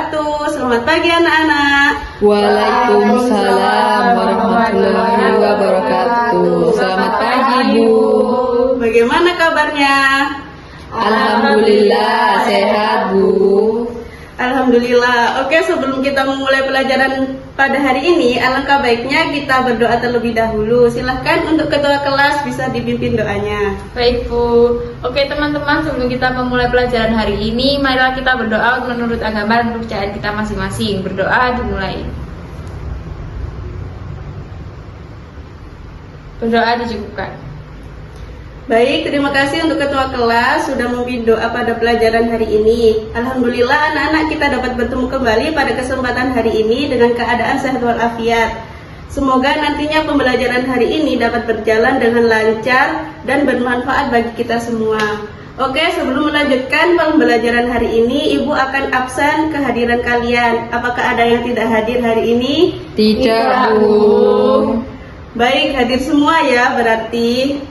wabarakatuh. Selamat pagi anak-anak. Waalaikumsalam warahmatullahi wabarakatuh. Selamat pagi, Bu. Bagaimana kabarnya? Alhamdulillah sehat, Bu. Alhamdulillah. Oke, sebelum kita memulai pelajaran pada hari ini, alangkah baiknya kita berdoa terlebih dahulu. Silahkan untuk ketua kelas bisa dipimpin doanya. Baik Bu. Oke teman-teman, sebelum kita memulai pelajaran hari ini, marilah kita berdoa menurut agama dan kepercayaan kita masing-masing. Berdoa dimulai. Berdoa dicukupkan. Baik, terima kasih untuk ketua kelas sudah memimpin doa pada pelajaran hari ini. Alhamdulillah anak-anak kita dapat bertemu kembali pada kesempatan hari ini dengan keadaan sehat walafiat. Semoga nantinya pembelajaran hari ini dapat berjalan dengan lancar dan bermanfaat bagi kita semua. Oke, sebelum melanjutkan pembelajaran hari ini, Ibu akan absen kehadiran kalian. Apakah ada yang tidak hadir hari ini? Tidak, Bu. Baik, hadir semua ya berarti.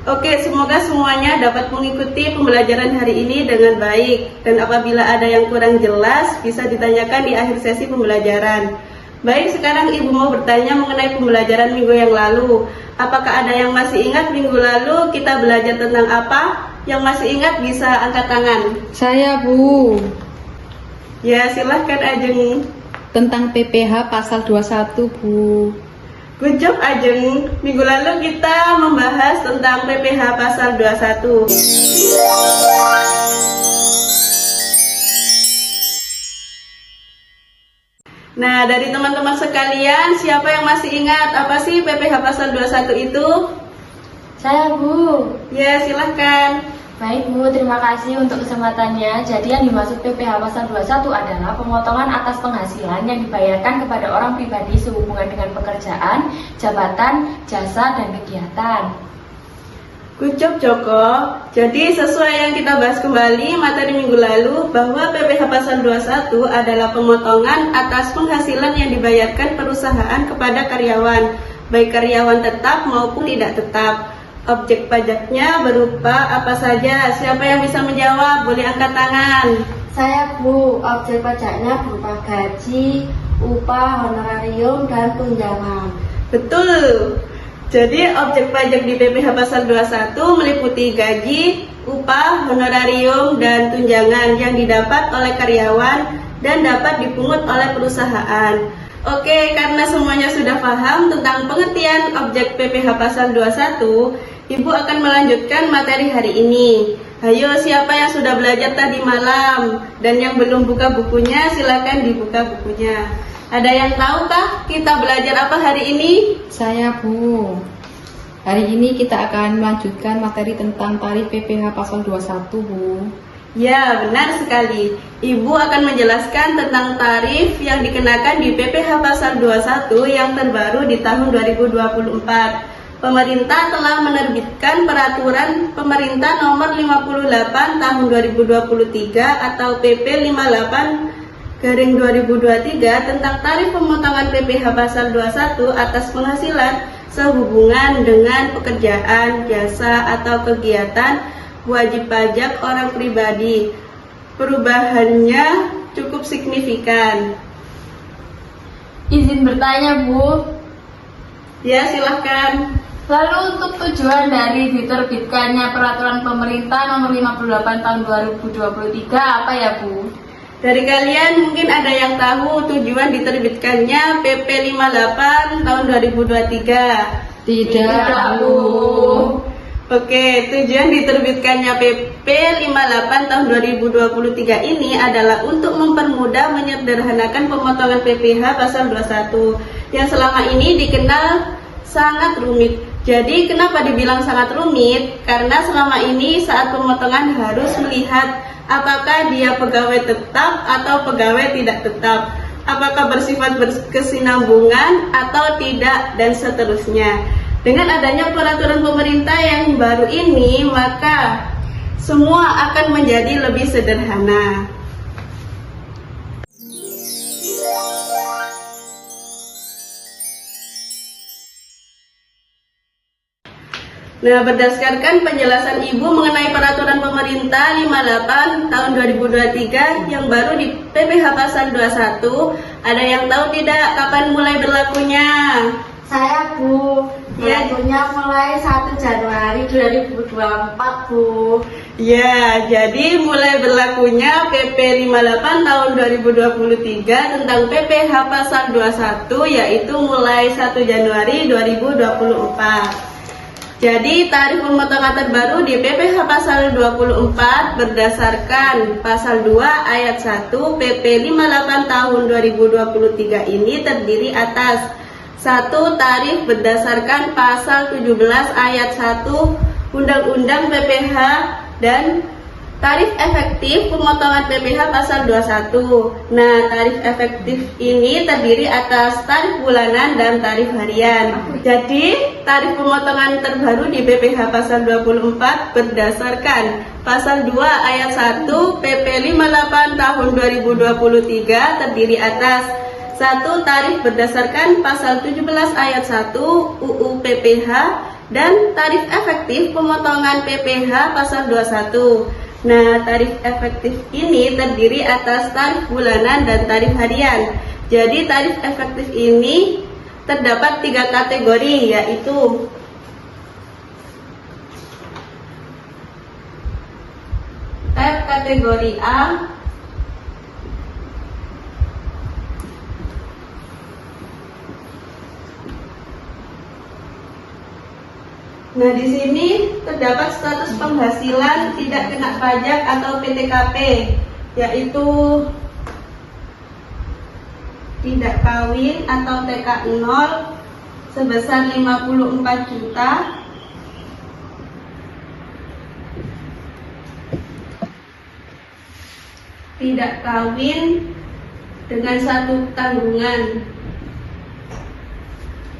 Oke, semoga semuanya dapat mengikuti pembelajaran hari ini dengan baik. Dan apabila ada yang kurang jelas, bisa ditanyakan di akhir sesi pembelajaran. Baik, sekarang Ibu mau bertanya mengenai pembelajaran minggu yang lalu. Apakah ada yang masih ingat minggu lalu kita belajar tentang apa? Yang masih ingat bisa angkat tangan. Saya, Bu. Ya, silahkan Ajeng. Tentang PPh pasal 21, Bu. Good job Ajeng. Minggu lalu kita membahas tentang PPh pasal 21. Nah, dari teman-teman sekalian, siapa yang masih ingat apa sih PPh pasal 21 itu? Saya Bu. Ya, silahkan. Baik Bu, terima kasih untuk kesempatannya. Jadi yang dimaksud PPh pasal 21 adalah pemotongan atas penghasilan yang dibayarkan kepada orang pribadi sehubungan dengan pekerjaan, jabatan, jasa, dan kegiatan. Good job Joko. Jadi sesuai yang kita bahas kembali materi minggu lalu, bahwa PPh pasal 21 adalah pemotongan atas penghasilan yang dibayarkan perusahaan kepada karyawan, baik karyawan tetap maupun tidak tetap. Objek pajaknya berupa apa saja? Siapa yang bisa menjawab? Boleh angkat tangan. Saya Bu, objek pajaknya berupa gaji, upah, honorarium, dan tunjangan. Betul. Jadi objek pajak di PPh pasal 21 meliputi gaji, upah, honorarium, dan tunjangan yang didapat oleh karyawan dan dapat dipungut oleh perusahaan. Oke, karena semuanya sudah paham tentang pengertian objek PPh pasal 21, Ibu akan melanjutkan materi hari ini. Ayo, siapa yang sudah belajar tadi malam dan yang belum buka bukunya, silakan dibuka bukunya. Ada yang tahukah kita belajar apa hari ini? Saya, Bu. Hari ini kita akan melanjutkan materi tentang tarif PPh pasal 21, Bu. Ya, benar sekali. Ibu akan menjelaskan tentang tarif yang dikenakan di PPh pasal 21 yang terbaru di tahun 2024. Pemerintah telah menerbitkan peraturan pemerintah nomor 58 tahun 2023 atau PP 58/2023 tentang tarif pemotongan PPh pasal 21 atas penghasilan sehubungan dengan pekerjaan, jasa, atau kegiatan wajib pajak orang pribadi. Perubahannya cukup signifikan. Izin bertanya Bu. Ya, silahkan. Lalu untuk tujuan dari diterbitkannya peraturan pemerintah nomor 58 tahun 2023 apa ya Bu? Dari kalian mungkin ada yang tahu tujuan diterbitkannya PP 58 tahun 2023? Tidak, Bu. Oke, tujuan diterbitkannya PP 58 tahun 2023 ini adalah untuk mempermudah menyederhanakan pemotongan PPh pasal 21 yang selama ini dikenal sangat rumit. Jadi kenapa dibilang sangat rumit? Karena selama ini saat pemotongan harus melihat apakah dia pegawai tetap atau pegawai tidak tetap, apakah bersifat berkesinambungan atau tidak, dan seterusnya. Dengan adanya peraturan pemerintah yang baru ini, maka semua akan menjadi lebih sederhana. Nah, berdasarkan penjelasan Ibu mengenai peraturan pemerintah 58 tahun 2023 yang baru di PPh pasal 21, ada yang tahu tidak kapan mulai berlakunya? Saya Bu, Ya. berlakunya mulai 1 Januari 2024 Bu. Ya, jadi mulai berlakunya PP 58 tahun 2023 tentang PPh pasal 21 yaitu mulai 1 Januari 2024. Jadi tarif pemotongan terbaru di PPh pasal 24 berdasarkan pasal 2 ayat 1 PP 58 tahun 2023 ini terdiri atas 1. Tarif berdasarkan pasal 17 ayat 1 Undang-Undang PPh dan tarif efektif pemotongan PPh pasal 21. Nah, tarif efektif ini terdiri atas tarif bulanan dan tarif harian. Jadi, tarif pemotongan terbaru di PPh pasal 24 berdasarkan pasal 2 ayat 1 PP 58 tahun 2023 terdiri atas 1. Tarif berdasarkan pasal 17 ayat 1 UU PPh dan tarif efektif pemotongan PPh pasal 21. Nah, tarif efektif ini terdiri atas tarif bulanan dan tarif harian. Jadi, tarif efektif ini terdapat 3 kategori, yaitu tab kategori A, nah, di sini terdapat status penghasilan tidak kena pajak atau PTKP, yaitu tidak kawin atau TK 0 sebesar 54 juta, tidak kawin dengan satu tanggungan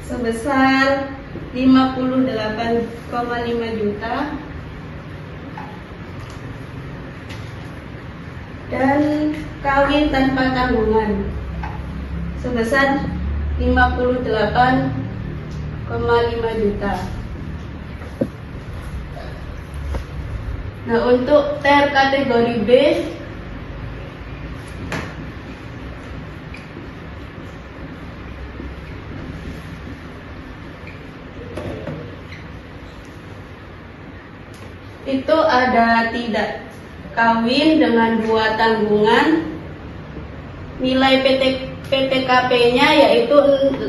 sebesar 58,5 juta dan kawin tanpa tanggungan sebesar 58,5 juta. Nah, untuk TR kategori B itu ada tidak kawin dengan 2 tanggungan, nilai PTKP-nya yaitu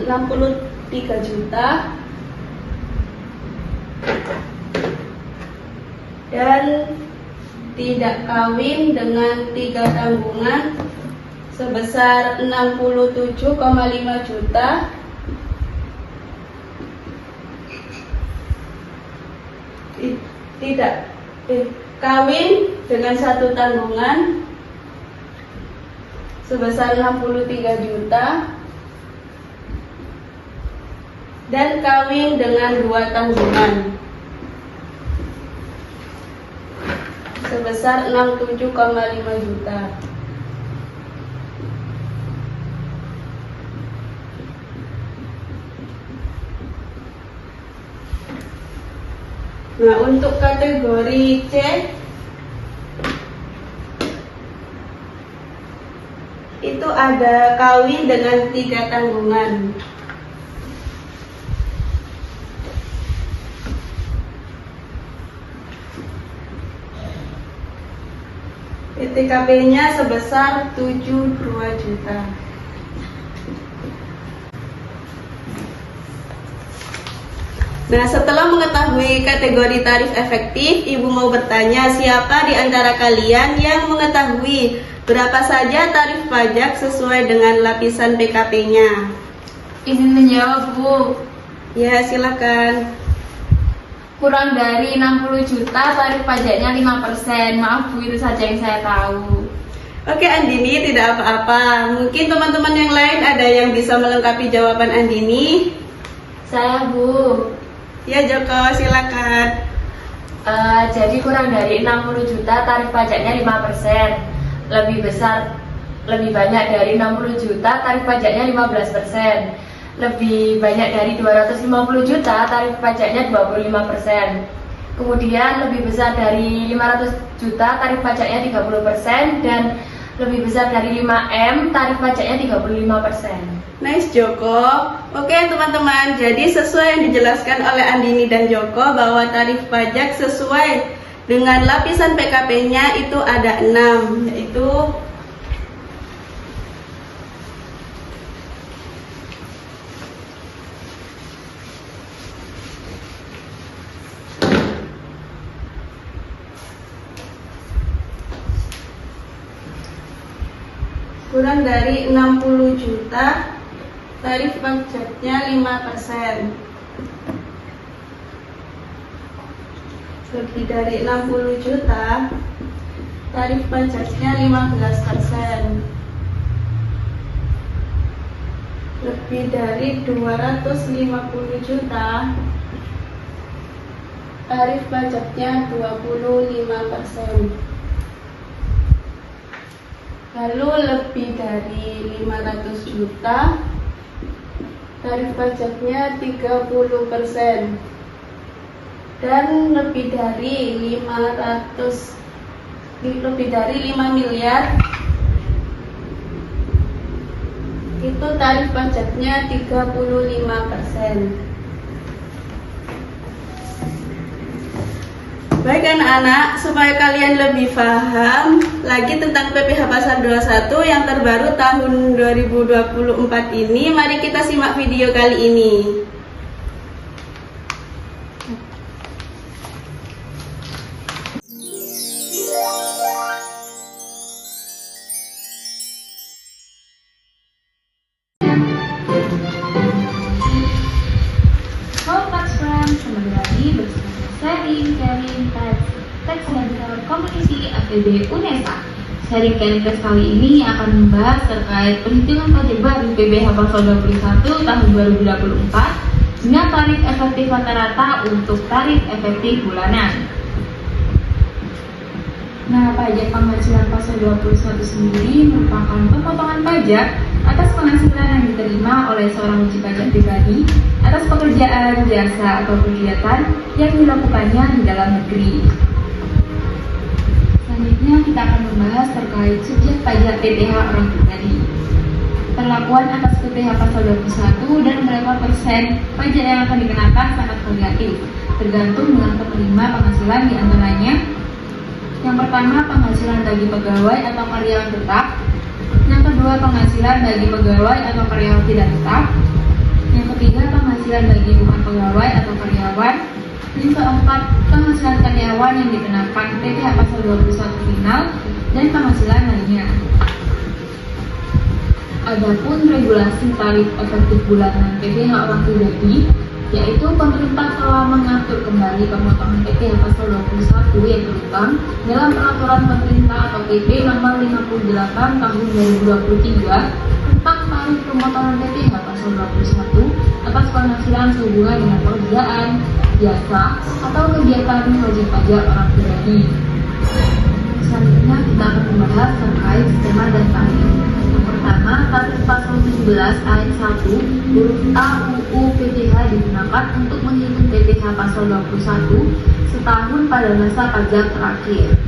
63 juta dan tidak kawin dengan 3 tanggungan sebesar 67,5 juta tidak kawin dengan 1 tanggungan sebesar 63 juta dan kawin dengan 2 tanggungan sebesar 67,5 juta. Nah, untuk kategori C itu ada kawin dengan 3 tanggungan. PTKP-nya sebesar 72 juta. Nah, setelah mengetahui kategori tarif efektif, Ibu mau bertanya siapa di antara kalian yang mengetahui berapa saja tarif pajak sesuai dengan lapisan PKP-nya? Izin menjawab, Bu. Ya, silakan. Kurang dari 60 juta, tarif pajaknya 5%. Maaf, Bu, itu saja yang saya tahu. Oke, Andini, tidak apa-apa. Mungkin teman-teman yang lain ada yang bisa melengkapi jawaban Andini. Saya, Bu. Ya, Joko, silakan. Jadi kurang dari 60 juta, tarif pajaknya 5%. Lebih banyak dari 60 juta, tarif pajaknya 15%. lebih banyak dari 250 juta, tarif pajaknya 25%. Kemudian lebih besar dari 500 juta, tarif pajaknya 30%. Dan lebih besar dari 5M, tarif pajaknya 35%. Nice Joko. Oke teman-teman, jadi sesuai yang dijelaskan oleh Andini dan Joko bahwa tarif pajak sesuai dengan lapisan PKP-nya itu ada 6, yaitu kurang dari 60 juta, tarif pajaknya 5%. Lebih dari 60 juta, tarif pajaknya 15%. Lebih dari 250 juta, tarif pajaknya 25%. Lalu lebih dari 500 juta, tarif pajaknya 30%. Dan lebih dari 5 miliar, itu tarif pajaknya 35%. Baik anak-anak, supaya kalian lebih paham lagi tentang PPh Pasal 21 yang terbaru tahun 2024 ini, mari kita simak video kali ini. Halo Pak Friends, kembali lagi bersama Sharing Caring Teks Webinar Komunisi APB UNESA. Sharing Caring Teks kali ini akan membahas terkait perhitungan pajak baru PPh Pasal 21 tahun 2024 dengan tarif efektif rata-rata untuk tarif efektif bulanan. Nah, pajak penghasilan Pasal 21 sendiri merupakan pemotongan pajak atas penghasilan yang diterima oleh seorang wajib pajak pribadi atas pekerjaan, jasa, atau kegiatan yang dilakukannya di dalam negeri. Selanjutnya kita akan membahas terkait subjek pajak PPh orang pribadi. Perlakuan atas PPh Pasal 21 dan berapa persen pajak yang akan dikenakan sangat variatif, tergantung dengan penerima penghasilan di antaranya. Yang pertama, penghasilan bagi pegawai atau karyawan tetap. Yang kedua, penghasilan bagi pegawai atau karyawan tidak tetap. Yang ketiga, penghasilan bagi bukan pegawai atau karyawan. Yang keempat, penghasilan karyawan yang dikenakan PPh Pasal 21 final dan penghasilan lainnya. Adapun regulasi tarif efektif bulanan PPh orang pribadi, yaitu pemerintah telah mengatur kembali pemotongan PPh Pasal 21 yang berutang dalam peraturan pemerintah atau PP nomor 58 tahun 2023 tentang tarif pemotongan PPh Pasal 21 atas penghasilan sehubungan dengan pekerjaan, jasa, atau kegiatan wajib pajak orang pribadi. Selanjutnya kita akan membahas terkait skema dan tarif. Yang pertama, tarif Pasal 17 ayat 1 huruf A UU PPh digunakan untuk menghitung PPh Pasal 21 setahun pada masa pajak terakhir.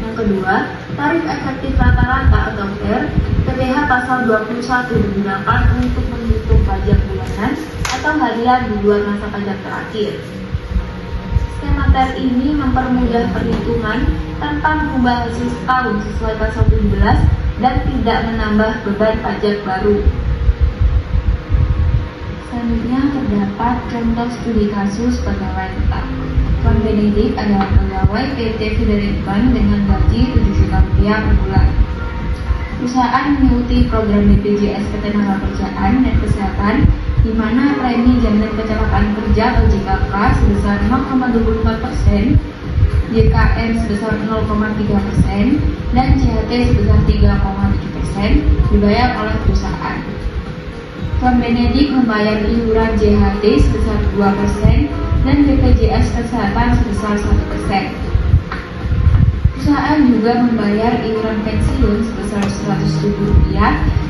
Yang kedua, tarif efektif rata-rata atau FER PPh Pasal 21 digunakan untuk menghitung pajak bulanan atau harian di luar masa pajak terakhir. Skema TER ini mempermudah perhitungan tanpa mengubah hasil setahun sesuai Pasal 17 dan tidak menambah beban pajak baru. Selanjutnya terdapat contoh studi kasus pegawai tetap. Tuan Benedict adalah pegawai PT Fidelit Bank dengan gaji 7 juta rupiah per bulan. Perusahaan mengikuti program BPJS Ketenagakerjaan dan Kesehatan, di mana premi jaminan kecelakaan kerja atau JKK sebesar 0,24%, JKN sebesar 0,3%, dan CHT sebesar 3,7% dibayar oleh perusahaan. Tuan Benedict membayar iuran JHT sebesar 2% dan BPJS Kesehatan sebesar 1%. Perusahaan juga membayar iuran pensiun sebesar Rp100.000,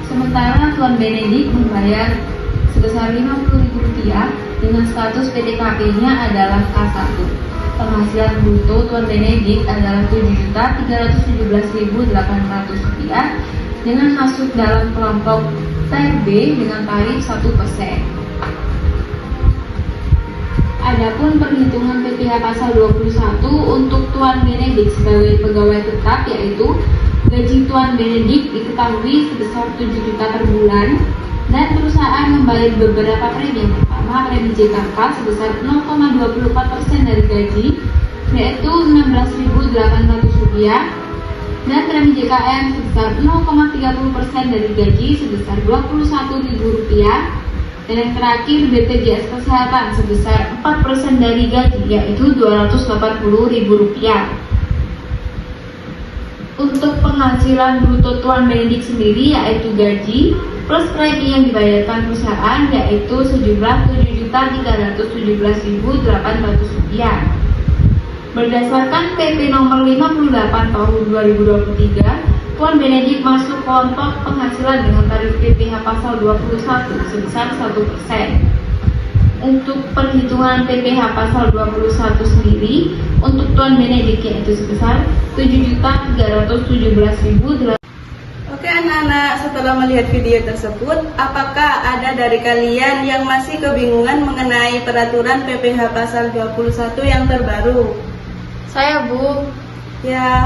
sementara Tuan Benedict membayar sebesar Rp50.000 dengan status PTKP-nya adalah K1. Penghasilan bruto Tuan Benedik adalah Rp7.317.800 dengan masuk dalam kelompok TB dengan tarif 1%. Adapun perhitungan PPh pasal 21 untuk Tuan Benedik sebagai pegawai tetap, yaitu gaji Tuan Benedik diketahui sebesar 7 juta per bulan dan perusahaan membayar beberapa premi. Yang pertama, premi JKK sebesar 0,24% dari gaji, yaitu Rp16.800, dan premi JKM sebesar 0,30% dari gaji sebesar Rp21.000, dan yang terakhir BPJS Kesehatan sebesar 4% dari gaji, yaitu Rp280.000. Untuk penghasilan bruto Tuan Benedik sendiri, yaitu gaji plus premi yang dibayarkan perusahaan, yaitu sejumlah Rp7.317.800. Berdasarkan PP nomor 58 tahun 2023, Tuan Benedik masuk kelompok penghasilan dengan tarif PPh pasal 21 sebesar 1%. Untuk perhitungan PPh pasal 21 sendiri, untuk Tuan Benedik yaitu sebesar Rp7.317.800. Oke anak-anak, setelah melihat video tersebut, apakah ada dari kalian yang masih kebingungan mengenai peraturan PPh pasal 21 yang terbaru? Saya, Bu. Ya,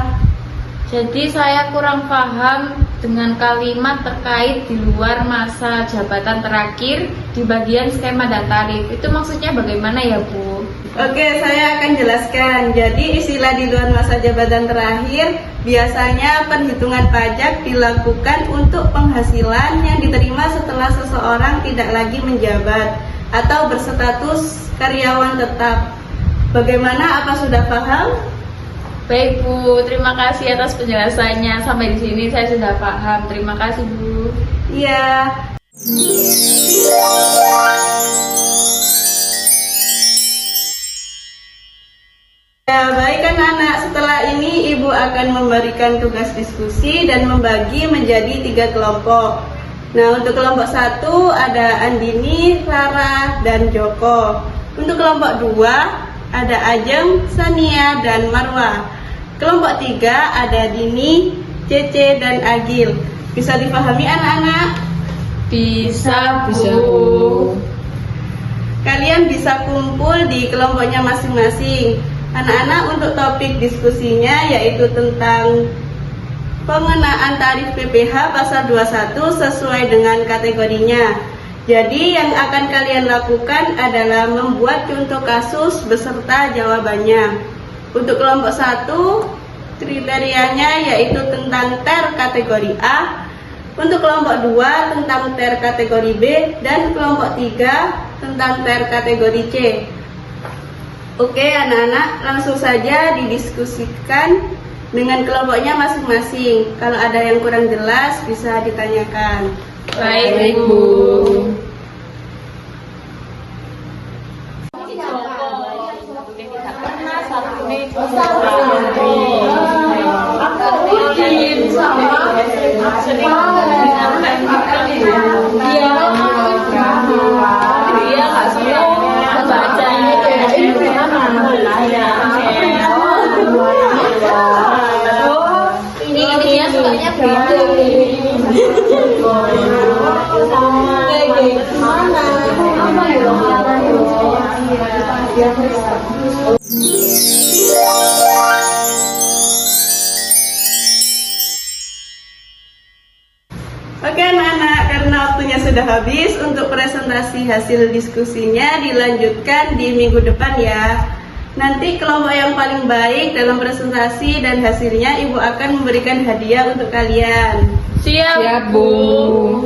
Jadi saya kurang paham dengan kalimat terkait di luar masa jabatan terakhir di bagian skema dan tarif. Itu maksudnya bagaimana ya, Bu? oke, saya akan jelaskan. Jadi istilah di luar masa jabatan terakhir biasanya perhitungan pajak dilakukan untuk penghasilan yang diterima setelah seseorang tidak lagi menjabat atau berstatus karyawan tetap. Bagaimana, apa sudah paham? Baik, Bu. Terima kasih atas penjelasannya. Sampai di sini saya sudah paham. Terima kasih, Bu. Iya. Ya, baik anak-anak, setelah ini Ibu akan memberikan tugas diskusi dan membagi menjadi 3 kelompok. Nah, untuk kelompok 1 ada Andini, Rara, dan Joko. Untuk kelompok 2 ada Ajeng, Sania, dan Marwa. Kelompok 3 ada Dini, Cece, dan Agil. Bisa dipahami anak-anak? Bisa, Bu. Bisa, Bu. Kalian bisa kumpul di kelompoknya masing-masing. Anak-anak, untuk topik diskusinya yaitu tentang pengenaan tarif PPh pasal 21 sesuai dengan kategorinya. Jadi yang akan kalian lakukan adalah membuat contoh kasus beserta jawabannya. Untuk kelompok 1, kriterianya yaitu tentang TER kategori A. Untuk kelompok 2 tentang TER kategori B, dan kelompok 3 tentang TER kategori C. Oke anak-anak, langsung saja didiskusikan dengan kelompoknya masing-masing. Kalau ada yang kurang jelas bisa ditanyakan. Baik, Bu. Oke anak-anak, karena waktunya sudah habis, untuk presentasi hasil diskusinya dilanjutkan di minggu depan ya. Nanti kelompok yang paling baik dalam presentasi dan hasilnya Ibu akan memberikan hadiah untuk kalian. Siap, Bu.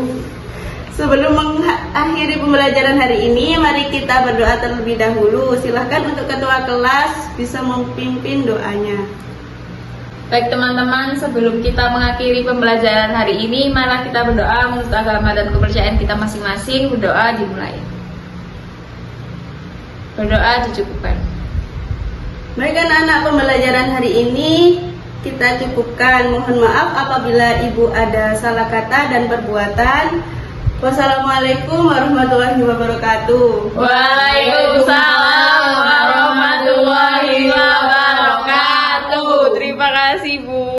Sebelum mengakhiri pembelajaran hari ini, mari kita berdoa terlebih dahulu. Silahkan untuk ketua kelas bisa memimpin doanya. Baik teman-teman, sebelum kita mengakhiri pembelajaran hari ini, mari kita berdoa menurut agama dan kepercayaan kita masing-masing. Berdoa dimulai. Berdoa dicukupkan. Baik anak-anak, pembelajaran hari ini kita cukupkan. Mohon maaf apabila Ibu ada salah kata dan perbuatan. Wassalamualaikum warahmatullahi wabarakatuh. Waalaikumsalam warahmatullahi wabarakatuh. Terima kasih Bu.